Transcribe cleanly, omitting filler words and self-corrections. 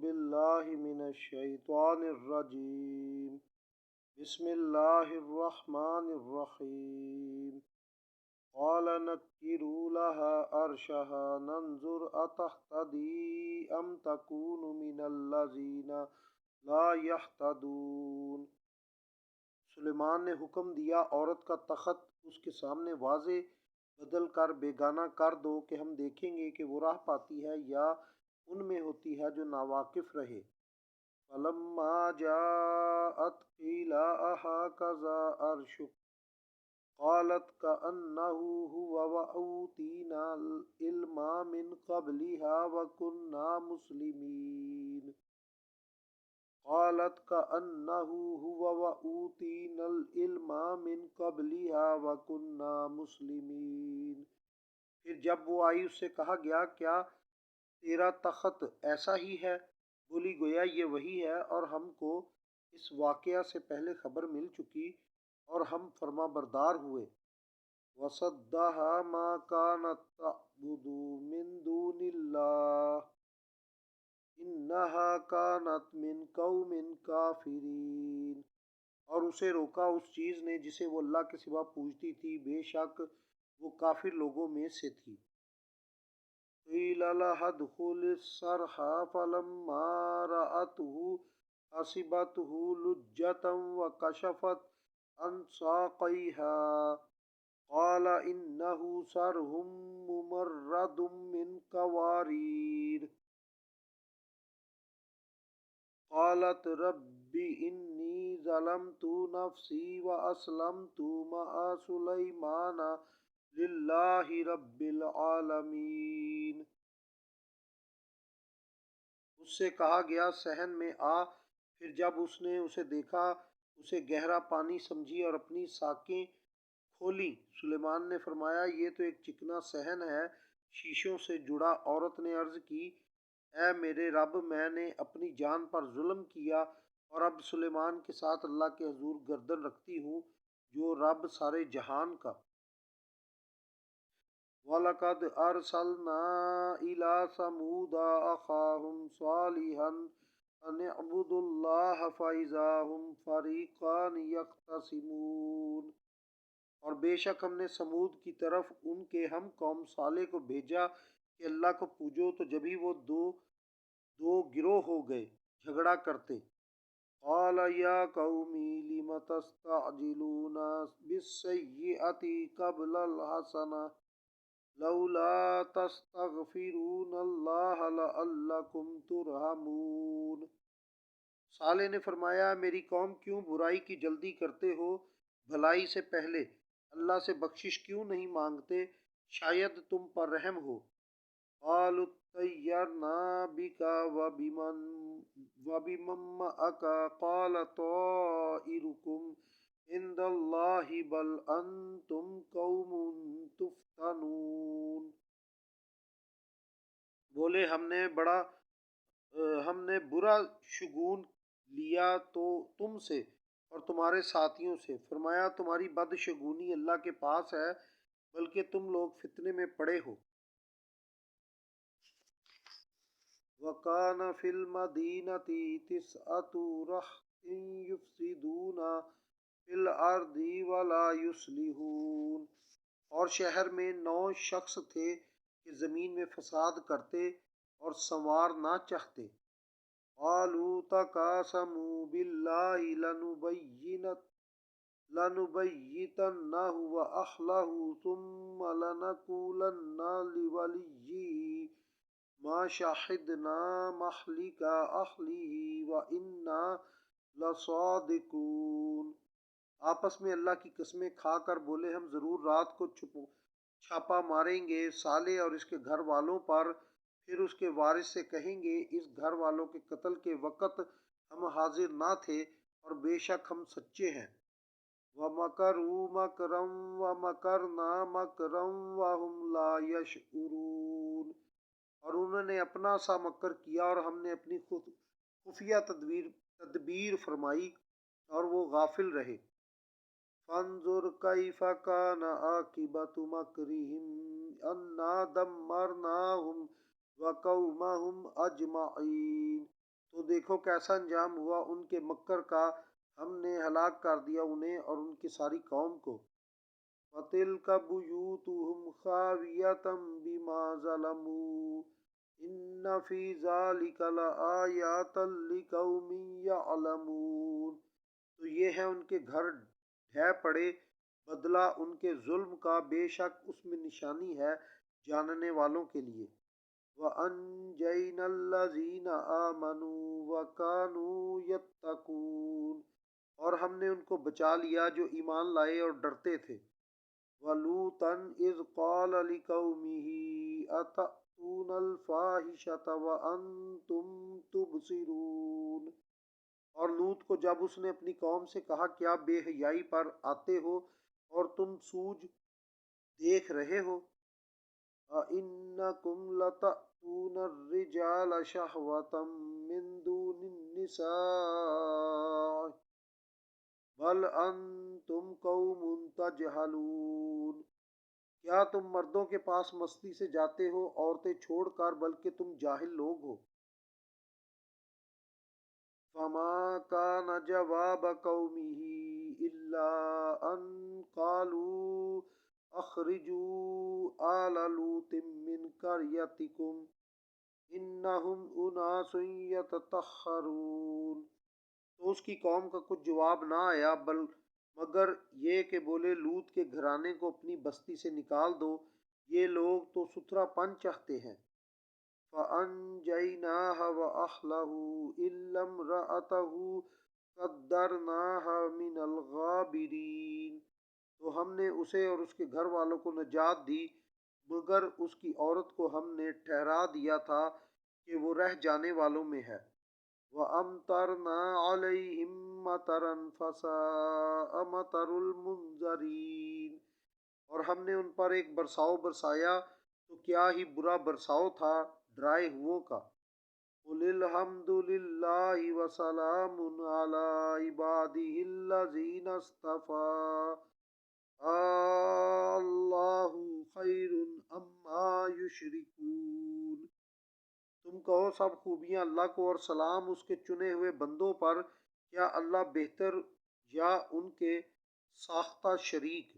باللہ من الشیطان الرجیم بسم اللہ الرحمن الرحیم قال نكروا لها عرشها ننظر أتهتدي أم تكون من الذين لا يهتدون۔ سلیمان نے حکم دیا عورت کا تخت اس کے سامنے واضح بدل کر بیگانہ کر دو کہ ہم دیکھیں گے کہ وہ راہ پاتی ہے یا ان میں ہوتی ہے جو ناواقف رہے۔ فلما جاءت قیل أهكذا عرشك قالت كأنه هو وأوتينا العلم من قبلها وكنا مسلمين قالت كأنه هو وأوتينا العلم من قبلها وكنا مسلمين۔ پھر جب وہ آئی اس سے کہا گیا کیا تیرا تخت ایسا ہی ہے؟ بولی گویا یہ وہی ہے اور ہم کو اس واقعہ سے پہلے خبر مل چکی اور ہم فرما بردار ہوئے۔ وَصَدَّهَا مَا كَانَتْ تَعْبُدُ مِن دُونِ اللَّهِ إِنَّهَا كَانَتْ مِن قَوْمٍ كَافِرِينَ، اور اسے روکا اس چیز نے جسے وہ اللہ کے سوا پوجتی تھی، بے شک وہ کافر لوگوں میں سے تھی۔ قِيلَ لَهَا ادْخُلِي الصَّرْحَ فَلَمَّا رَأَتْهُ حَسِبَتْهُ لُجَّةً وَكَشَفَتْ عَنْ سَاقَيْهَا قَالَ إِنَّهُ صَرْحٌ مُمَرَّدٌ مِّن قَوَارِيرَ قَالَتْ رَبِّ إِنِّي ظَلَمْتُ نَفْسِي وَأَسْلَمْتُ مَعَ سُلَيْمَانَ لِلَّهِ رَبِّ الْعَالَمِينَ۔ اس سے کہا گیا صحن میں آ۔ پھر جب اس نے اسے دیکھا اسے گہرا پانی سمجھی اور اپنی ساکیں کھولیں۔ سلیمان نے فرمایا یہ تو ایک چکنا صحن ہے شیشوں سے جڑا۔ عورت نے عرض کی اے میرے رب، میں نے اپنی جان پر ظلم کیا اور اب سلیمان کے ساتھ اللہ کے حضور گردن رکھتی ہوں جو رب سارے جہان کا۔ وَلَقَدْ أَرْسَلْنَا إِلَىٰ ثَمُودَ أَخَاهُمْ صَالِحًا أَنِ اعْبُدُوا اللَّهَ فَإِذَا هُمْ فَرِيقَانِ يَخْتَصِمُونَ، اور بے شک ہم نے سمود کی طرف ان کے ہم قوم صالح کو بھیجا کہ اللہ کو پوجو، تو جبھی وہ دو گروہ ہو گئے جھگڑا کرتے۔ قال یا قوم لم تستعجلون بالسیئۃ قبل الحسنہ لولا تستغفرون اللہ لعلکم ترحمون۔ صالح نے فرمایا میری قوم کیوں برائی کی جلدی کرتے ہو، بھلائی سے پہلے اللہ سے بخشش کیوں نہیں مانگتے، شاید تم پر رحم ہو۔ قالوا اطیرنا بک وبمن معک قال طائرکم عند اللہ بل انتم قوم تفتنون۔ بولے ہم نے برا شگون لیا تو تم سے اور تمہارے ساتھیوں سے۔ فرمایا تمہاری بد شگونی اللہ کے پاس ہے بلکہ تم لوگ فتنے میں پڑے ہو۔ وَكَانَ فِي الْمَدِينَةِ تِسْعَةُ رَهْطٍ يُفْسِدُونَ فِي الْأَرْضِ وَلَا يُصْلِحُونَ، اور شہر میں 9 شخص تھے کہ زمین میں فساد کرتے اور سنوار نہ چاہتے۔ قَالُوا تَقَاسَمُوا بِاللَّهِ لَنُبَيِّتَنَّهُ وَأَهْلَهُ ثُمَّ لَنَقُولَنَّ لِوَلِيِّهِ مَا شَهِدْنَا مَهْلِكَ أَهْلِهِ وَإِنَّا لَصَادِقُونَ۔ آپس میں اللہ کی قسمیں کھا کر بولے ہم ضرور رات کو چھاپا ماریں گے صالح اور اس کے گھر والوں پر، پھر اس کے وارث سے کہیں گے اس گھر والوں کے قتل کے وقت ہم حاضر نہ تھے اور بے شک ہم سچے ہیں۔ وَمَكَرُوا مَكْرًا وَمَكَرْنَا مَكْرًا وَهُمْ لَا يَشْعُرُونَ، اور انہوں نے اپنا سا مکر کیا اور ہم نے اپنی خفیہ تدبیر فرمائی اور وہ غافل رہے۔ فانظر کیف کان عاقبۃ مکرہم انا دمرناہم وقومہم اجمعین۔ تو دیکھو کیسا انجام ہوا ان کے مکر کا، ہم نے ہلاک کر دیا انہیں اور ان کی ساری قوم کو۔ وَتِلْكَ بُيُوتُهُمْ خَاوِيَةً بِمَا ظَلَمُوا إِنَّ فِي ذَلِكَ لَآيَاتًا لِقَوْمٍ يَعْلَمُونَ۔ تو یہ ہے ان کے گھر ڈھہ پڑے، بدلہ ان کے ظلم کا، بے شک اس میں نشانی ہے جاننے والوں کے لیے۔ وَأَنجَيْنَا الَّذِينَ آمَنُوا وَكَانُوا يَتَّقُونَ، اور ہم نے ان کو بچا لیا جو ایمان لائے اور ڈرتے تھے۔ وَلُوطًا إِذْ قَالَ لِقَوْمِهِ أَتَأْتُونَ الْفَاحِشَةَ وَأَنْتُمْ تُبْصِرُونَ، اور لوط کو جب اس نے اپنی قوم سے کہا کیا بے حیائی پر آتے ہو اور تم سوج دیکھ رہے ہو۔ أَإِنَّكُمْ لَتَأْتُونَ الرِّجَالَ شَهْوَةً مِّن دُونِ النِّسَاءِ بَلْ أَنْتُمْ قَوْمٌ تَجْهَلُونَ، کیا تم مردوں کے پاس مستی سے جاتے ہو عورتیں چھوڑ کر، بلکہ تم جاہل لوگ ہو۔ فَمَا كَانَ جَوَابَ قَوْمِهِ إِلَّا أَنْ قَالُوا أَخْرِجُوا آلَ لُوطٍ مِّنْ قَرْيَتِكُمْ إِنَّهُمْ أُنَاسٌ يَتَطَهَّرُونَ، تو اس کی قوم کا کچھ جواب نہ آیا مگر یہ کہ بولے لوط کے گھرانے کو اپنی بستی سے نکال دو، یہ لوگ تو ستھرا پن چاہتے ہیں۔ فَأَنجَيْنَاهَا وَأَهْلَهُ إِلَّا امْرَأَتَهُ قَدَّرْنَاهَا مِنَ الْغَابِرِينَ، تو ہم نے اسے اور اس کے گھر والوں کو نجات دی، مگر اس کی عورت کو ہم نے ٹھہرا دیا تھا کہ وہ رہ جانے والوں میں ہے۔ وَأَمْطَرْنَا عَلَيْهِمْ مَطَرًا فَسَاءَ مَطَرُ الْمُنذَرِينَ، اور ہم نے ان پر ایک برساؤ برسایا تو کیا ہی برا برساؤ تھا ڈرائے ہوئوں کا۔ قُلِ الْحَمْدُ لِلَّهِ وَسَلَامٌ عَلَىٰ عِبَادِهِ الَّذِينَ اصْطَفَىٰ اللَّهُ خَيْرٌ عَمَّا يُشْرِكُونَ، تم کہو سب خوبیاں اللہ کو اور سلام اس کے چنے ہوئے بندوں پر، کیا اللہ بہتر یا ان کے ساختہ شریک۔